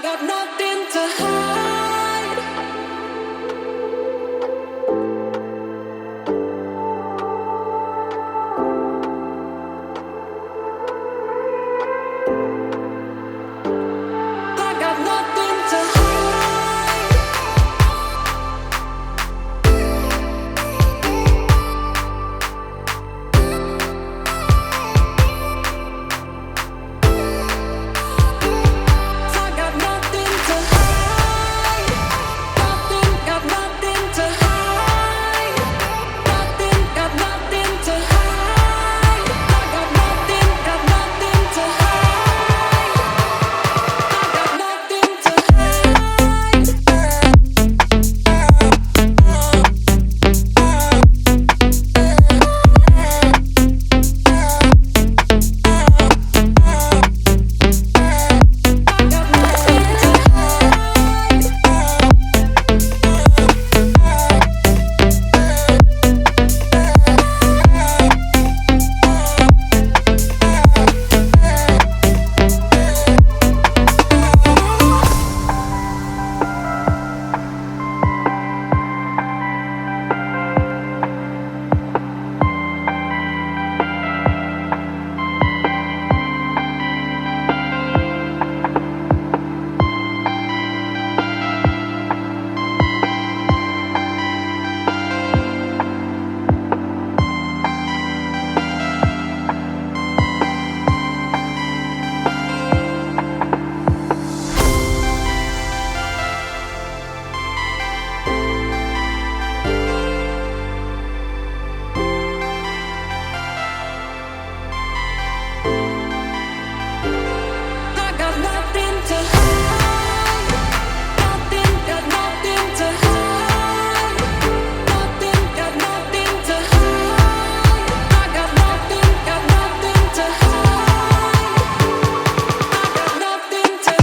got nothing to hide. I got nothing to hide. I got nothing to hide. Nothing, got nothing to hide. Nothing, got nothing to hide. I got nothing to hide. I got nothing to I got nothing to hide. Nothing, got nothing to hide. Nothing, got nothing to hide. I got nothing to hide. I got nothing to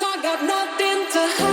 I got nothing to hide.